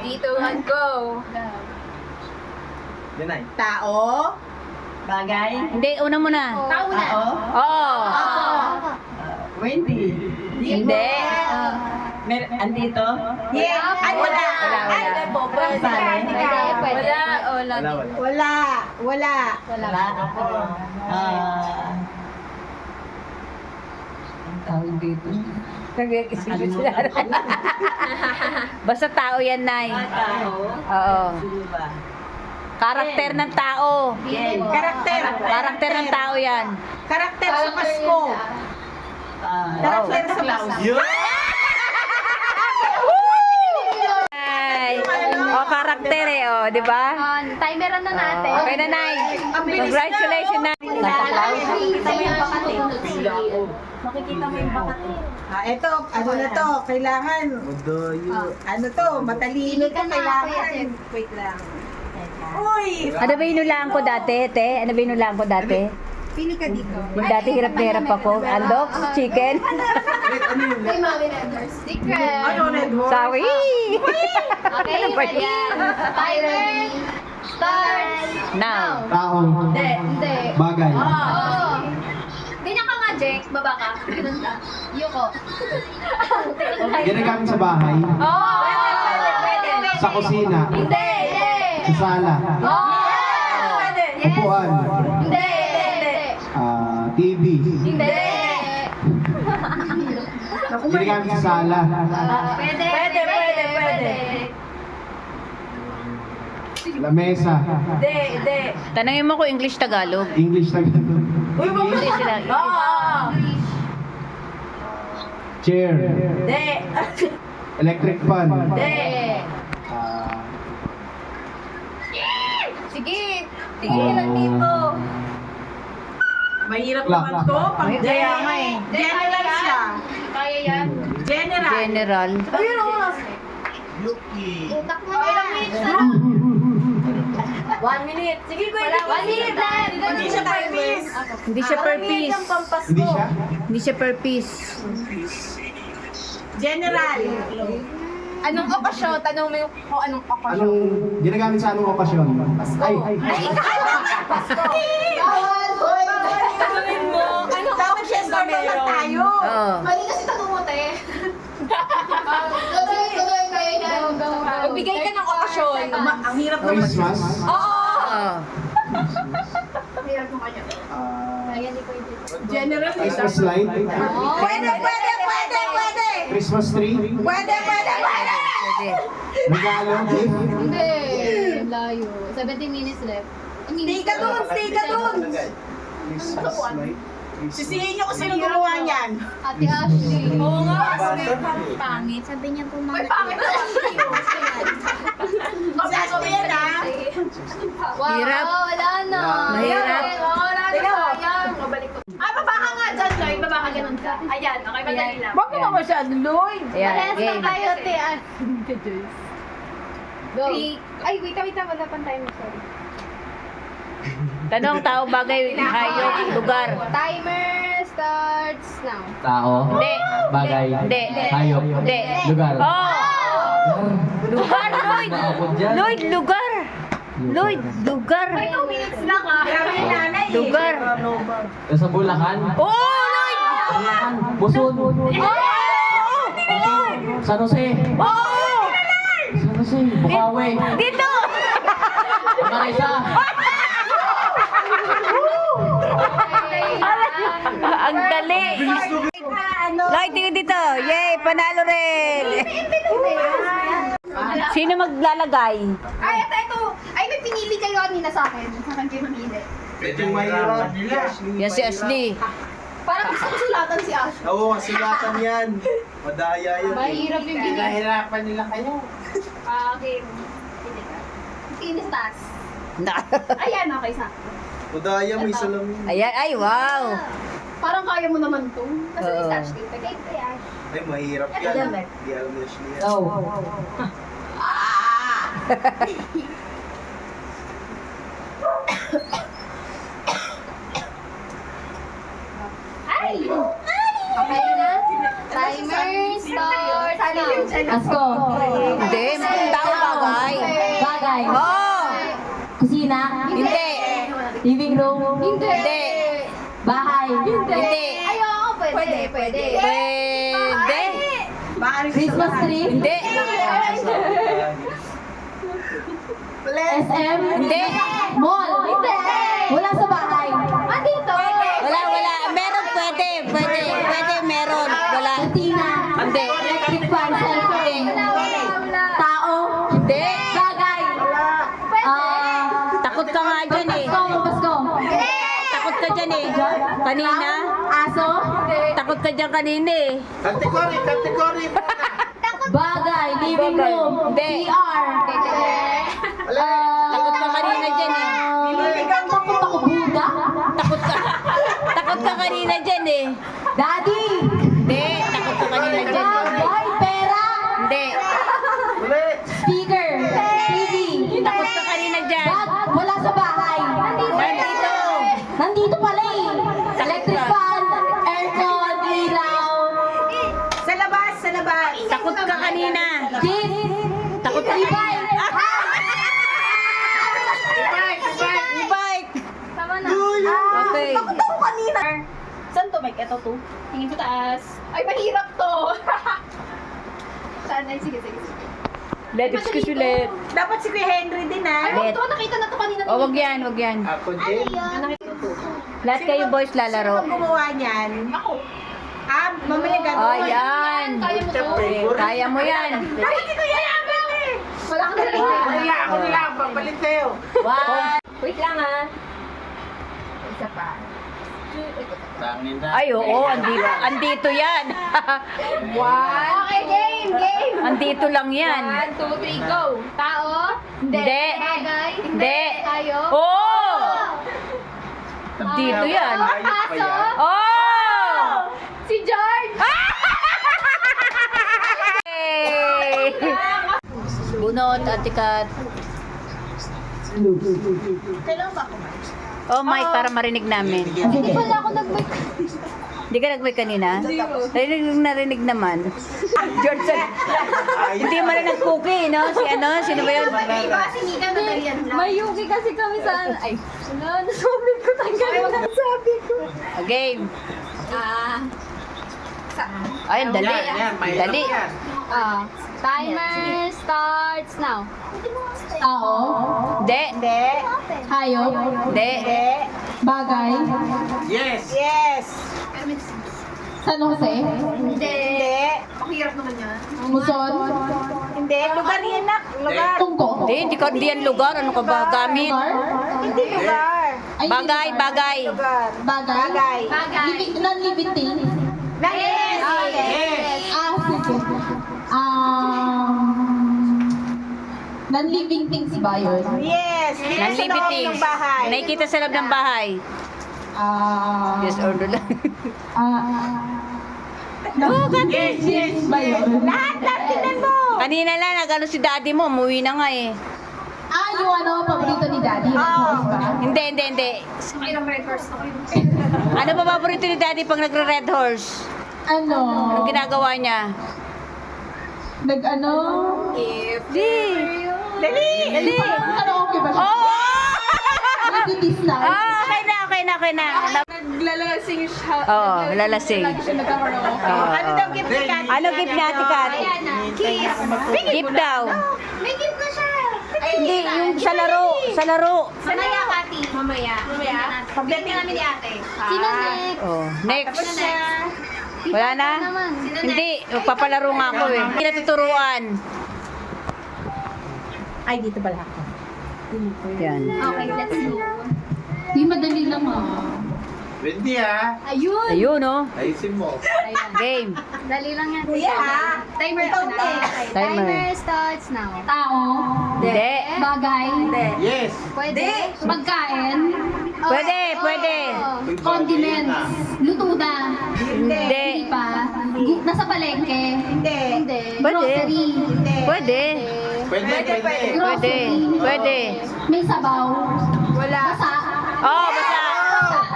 3, 2, 1, go! Dinay. Tao. Bagay. Hindi, una muna. Tao na. Tao. Oo. Wendy. Hindi. Andito? Yeah. Ay, wala. Wala. Ay, Bobol. Pwede. Wala. Wala. Ako. Ang tawag dito. Nag-iisip sila. Basta tao yan, Nay. Tao. Oo. Sino ba? Karakter ng tao. Karakter. Karakter ng tao yan. Karakter sa Pasko. Karakter sa Claus. Ay. O, karakter eh, o, di ba? Timeran na natin. Okay na, Nay. Congratulations, Nay. Santa Claus. Makikita mo yung bakat eh. Makikita mo yung bakat eh. Ito, ano na to? Kailangan. Ano to? Matalino to. Kailangan. Wait lang. Uy! Ano ba inulaan ko dati, te? Ano ba inulaan ko dati? Pili ka dito. Yung dati hirap na hirap ako. Andok, chicken. May mami na secret. Red Horse? Sorry. Okay, Ano ba ready? yan? Timer. Start. Now. Tao. Hindi. Bagay. Oo. Ganyan ka nga, Jex. Baba ka. Ganun ka. Yuko. Ginagamit sa bahay. Oo. Sa kusina. Hindi. Sa sala. Oo. Yes. Upuan. Hindi. TV. Hindi. Ginagamit sa sala. Pwede. Lamesa. Tanungin mo ko English Tagalog. English na ganito. Hindi sila. Chair. Electric fan. Sige. Sige lang dito. Mahirap Clock. naman to. Pang Kaya nga eh. General siya. Kaya yan. General. General. Ayun o. Utak mo na. Ilang minutes na? 1 minute. Sige, kuya. 1 minute na. Hindi siya per piece. Hindi siya per piece. Hindi siya? Hindi siya per piece. General. Anong okasyon? Tanong mo yung kung anong okasyon. Anong ginagamit sa anong okasyon? Ay. Bawal, boy. Tanungin mo. Ano dapat siya naman tayo. Oo. Mali kasi tanong mo, te. Tuloy, kaya niya. Magbigay ka ng okasyon. Ang hirap naman. Christmas. Oo. Hirap mo kanya. Kaya ni Kuya Jex. General. Christmas light. Pwede. Christmas tree. Pwede. Pwede. Regalo. Gift. Hindi. Layo. 17 minutes left. Stay ka dun. Christmas light. Sisihin niyo kung sino gumawa niyan. Ate Ashley. Oo nga. Pangit. Sabi niya po mga... May pangit na Ashley. Si Ashley yan ah. Wow, Hirap. wala na. Mahirap. Wala na. Sayang. Mabalik ko. Baba ka nga dyan, Lloyd. Baba ka ganun ka. Ayan, okay, madali lang. Huwag mo masyado, Lloyd. Ayan, Parehas game. lang tayo, te. Go. Ay, wait, wala pang timer, sorry. Tanong, tao, bagay, hayop, lugar. Timer starts now. Tao, Hindi. bagay, Hindi. hayop, Hindi. lugar. Oh! Lugar, Lloyd! Naabot dyan. Lloyd, lugar! Lloyd, lugar! 2 minutes na ka. Grabe yung nanay eh. Lugar! Sa Bulacan, Oo, Lloyd! Bulacan, Buson, San Jose, Oo! San Jose, Bukawi, Dito! Marisa, Ang dali! Lloyd, tingin dito! Yay! Panalo rin! Sino maglalagay? Ay, ito. Ay, may pinili kayo kanina sa akin. Sa akin kayo mamili. Medyo mahirap. Yan si Ashley. Parang gusto ko sulatan si Ash. Oo, silatan yan. Madaya yun. Mahirap yung pinili. Nahirapan nila kayo. Okay. Pili ka. Pinis taas. Na. Ayan, okay, sakto. Madaya, may salam yun. Ayan, ay wow! Parang kaya mo naman to. Kasi Oo. si Ashley. Tagay kay Ash. Ay, mahirap yan. Di alam na siya yan. Oh. Ay! Okay na? Timer start now. Asko, Hindi, tao Kusina? Hindi. Living room? Hindi. Bahay? Hindi. Ayoko, pwede. Pwede. Pwede. Christmas tree? Hindi. SM? Hindi. Mall? Hindi. Wala sa bahay? Andito. Wala. Meron, pwede. Pwede, meron. Wala. Tina? Hindi. Electric fan? Cellphone? Wala. Tao? Hindi. Bagay? Takot ka nga dyan eh. Pasko? Takot ka dyan eh. Kanina. Aso? Takot ka dyan kanina eh. Kategory! Bagay? Living room? Hindi. CR? Takot ka kanina dyan eh. Takot ako Buddha? Takot ka kanina dyan eh. Daddy? Hindi. Takot ka kanina dyan eh. Bagay? Pera? Hindi. Speaker? TV? Takot ka kanina dyan. Bag? Wala sa bahay? Nandito. Nandito pala eh. Electric fan? Aircon? Ilaw? Sa labas? Takot ka kanina. Jeep? Takot ka Ibay? E-bike. Tama na. Okay. Takot ako kanina. Saan to, Mike? Ito to? Tingin sa taas. Ay, mahirap to. Saan? Ay, sige. Let excuse ulit. Dapat si Kuya Henry din Ay, ah. wag to. Nakita na to kanina. Oh, wag yan. Ako din. Lahat kayo boys Sino lalaro. bang gumawa niyan? Ako. Mamaya gagawin. Ayan. Kaya mo to. Kaya mo yan. Bakit si Kuya Henry? Wala kang nalagay. Ako nila, papalit sa'yo. One. Wait lang ah. Isa pa. Tangin na. Ay, oo. Andito yan. Okay, game. Andito lang yan. 1, 2, 3, go. Tao? Hindi. Bagay? Hindi. Tayo? Oo. Andito yan. Aso? Oh! Si George? Hey! Bunot, atikat. Kailan ba ako? Oh, mic para marinig namin. Hindi pala ako nag-bike. Hindi ka nag-mic kanina? Narinig naman. George, hindi man na nag-cookie, no? Sino ba yun? Iba kasi Nika nadalian lang. May yuki kasi kami sa ay, nasabi ko tanggalin na sabi ko. Game. Ayun, dali. Dali. Timer starts now. Tao? Hindi. Hindi. Hayop, Hindi. Hindi. bagay, Yes! Yes. San Jose, Hindi. Mahirap naman yan. Muson, Hindi. Lugar yan na. Lugar. Tungko. Hindi yan lugar. Ano ka ba gamit? Lugar, Hindi lugar. ay, Bagay, bagay. Lugar. bagay, Bagay. Bagay. non-living thing. Yes. Sige. Non-living things ba yun? Yes. Yes. Sa loob Nanlibiting. ng bahay. Nakikita sa loob ng bahay. Yes or no lang. Yes, ba yun? Lahat tingnan mo. Kanina lang, nag-ano si daddy mo, umuwi na nga eh. Yung paborito ni Daddy. Hindi. Okay lang, red horse. Okay. Ano pa paborito ni daddy pag nagre-red horse? Anong ginagawa niya? Nag-ano? Dali. Dali. Okay ba siya? Oh! Nag-distance. Okay na. Naglalasing siya. Oo, lalasing. Lagi siya nagkakaroon. Ano daw gift ni Kat? Ano gift ni Ate Kat? Ayan na. Kiss. Gift daw. May gift na siya. Hindi, yung sa laro. Mamaya, Kati. Mamaya. Pagdating namin ni ate. Sino next? Oh, next. Sino next? Wala na? Naman. Hindi, magpapalaro nga ako eh. Hindi natuturuan. Ay, dito pala ako. Yan. Okay, let's go. Di madali lang Pwede ah. Ayun. Ayun oh. Ayusin mo. Game. Dali lang yan. Kuya, Timer ikaw na. next. Timer. starts now. Tao. Hindi. Bagay. Yes! Pwede. Pagkain. Pwede. Condiments. Lutuda. Hindi. Hindi pa. Nasa palengke. Hindi. Hindi. Pwede. Grocery. Pwede. Pwede. May sabaw. Wala. Basa. Oh, basta.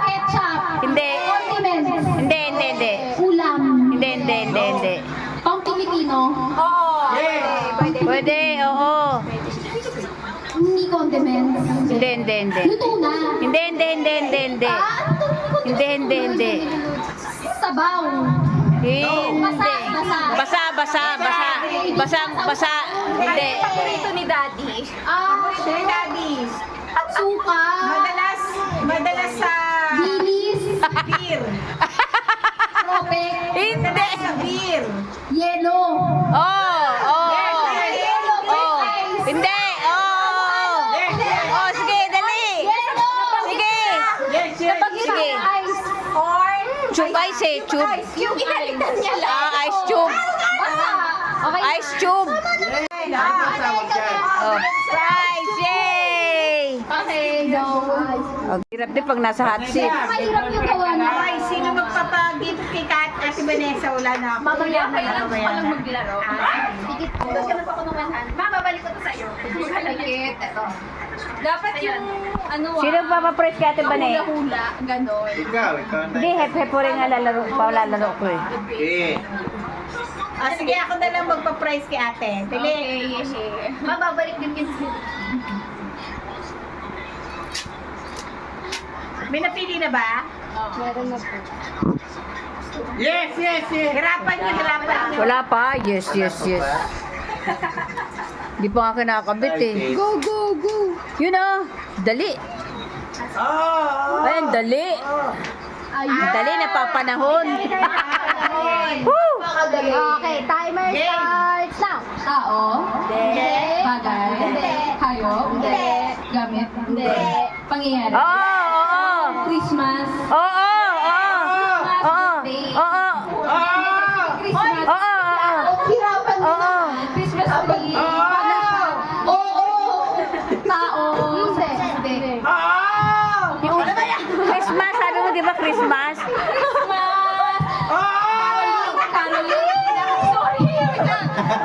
Ketchup. Hindi. Condiments. Hindi. Ulam. Hindi. Pang Pilipino. Oo. Yes! Pwede. Pwede, oo. Hindi condiments. Hindi. Hindi. Luto na. Hindi. Hindi. Sabaw. Hindi. Basa. Hindi. Paborito ni Daddy. Sir Daddy. Suka. Madalas sa Bilis. beer. Tropik. Hindi. Sa beer. Yelo. Oh. Hindi. Sige, dali. Sige. Sige. Corn. Tube ice eh. Tube. Yung inalitan niya lang. Ice tube. Okay. Ice tube. Tawag dyan. Oh. Prize! Yay! Okay, go. Ang hirap din pag nasa hot seat. Mahirap yung gawa na. Okay, sino magpapag-gift kay Ate Vanessa? Wala na ako. Mamaya kayo lang palang maglaro. Tikit po. Tapos ka na pa kunumanhan. Babalik ko to sa'yo. Tikit. Ito. Dapat yung ano Sino papaprize kay Ate Bane? hula-hula, ganon. Ikaw na. Hindi, hep-hep po rin nga lalaro ko eh. Eh. Sige, ako na lang magpa-prize kay ate. Dali. Okay. Mababalik din yun. May napili na ba? Meron na po. Yes. Hirapan niyo. Wala pa. Yes. Di pa nga kinakabit eh. Go. Yun ah. Dali. Ayun, dali. Ayun. Dali, napapanahon. Woo! Okay, timer starts now. Tao? Hindi. Bagay? Hindi. Hayop? Hindi. Gamit? Hindi. Pangyayari? Oo. Christmas? Oo. Christmas? Hirapan mo. Oo. Christmas tree? Oo. Tao? Hindi. Yung Christmas, sabi mo di ba Christmas? Christmas! Caroling? Sorry.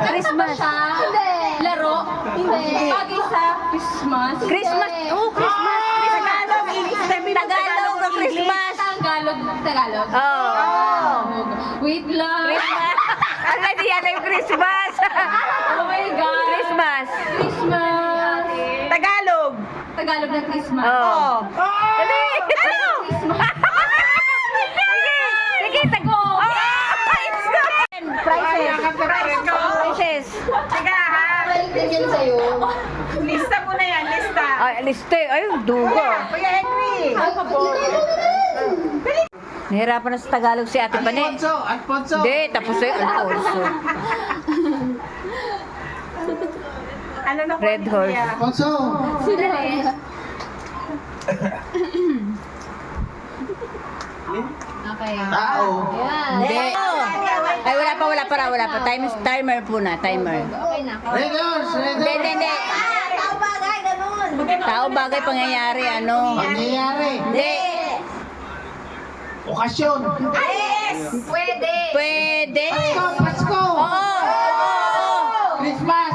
Christmas. Hindi. Laro? Hindi. Bagay sa Christmas? Christmas. Oh, Christmas. Tagalog ang Christmas. Tagalog? Oo. Wait lang. Christmas. Ano di yan yung Christmas? Oh my God. Christmas. Christmas. Tagalog. Tagalog na Christmas. Oo. Dali. Ano? Sige, tago. Prizes. Sige ha. Balik din yan sa'yo. Lista mo na yan, lista. Ay, liste. Ay, dugo. Kuya Henry. Nahirapan na sa Tagalog si Ate Bane. Alfonso. Hindi, tapos ay Alfonso. Ano na Red horse. Alfonso. Okay. Tao. Hindi. Ay, wala pa. Timer po na, timer. Okay na. Redos. Hindi. Tao bagay pangyayari, ano? Pangyayari. Hindi. Okasyon. Pwede. Pwede. Pasko. Oo. Christmas.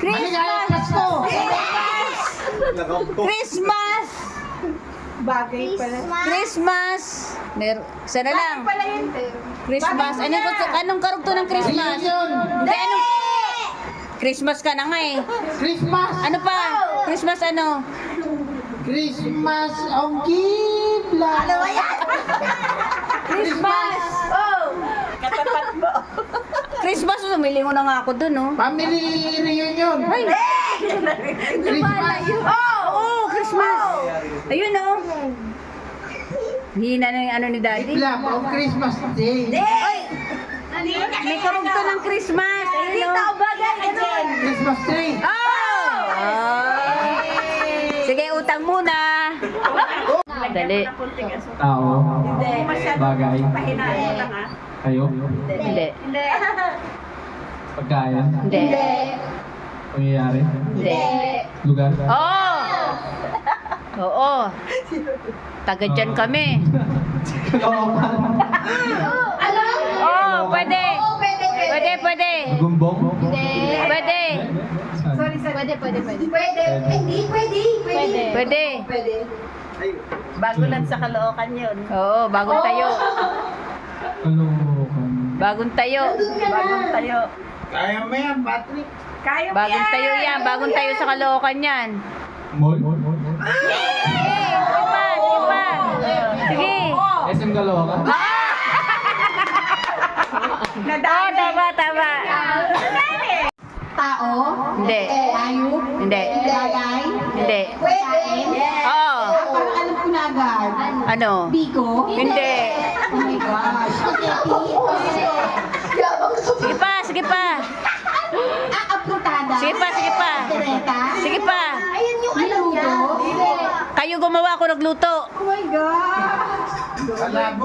Maligayang Pasko. Christmas! Bagay pala. Christmas! Sana lang. Pala yun. Christmas. Anong karugto ng Christmas? Reunion. Hindi, ano? Christmas ka na nga eh. Christmas. Ano pa? Christmas ano? Christmas ang kibla. Ano ba yan? Christmas! Katapat mo. Christmas, sumili mo na nga ako dun, oh. Family reunion. Ay! Christmas. Oo, Christmas! Ayun, oh. Hina na yung ano ni Daddy. Kibla pang Christmas Day. May karugto ng Christmas. Ayun, oh. Christmas tree. Oh! Sige, utang muna. Dali. Tao. Bagay. Kayo. Hindi. Pagkain. Hindi. Pangyayari. Hindi. Lugar. Oo! Oo. Taga dyan kami. Oo, pwede. Pwede. Gumbong. Pwede. Pwede. Bago lang sa Caloocan yun. Oo, bagong tayo. Caloocan. Bagong tayo. Bagong tayo. Kaya mo yan, Patrick. Kaya mo Bagong tayo yan. Bagong tayo sa Caloocan yan. Mall? Sige pa, sige pa. Sige. SM Caloocan? Oh, tama, tama. Tao? Hindi. Ayup? Hindi. Bagay? Hindi. Pwede? Oo. Parang alam ko na agad. Ano? Bigo? Hindi. Oh my gosh. Spaghetti? Sige pa, sige pa. Aprutada? Sige pa, sige pa. Tereta? Sige pa. Ayan yung alam niya. Niluto? Kayo gumawa, ako nagluto. Oh my gosh. Malabo.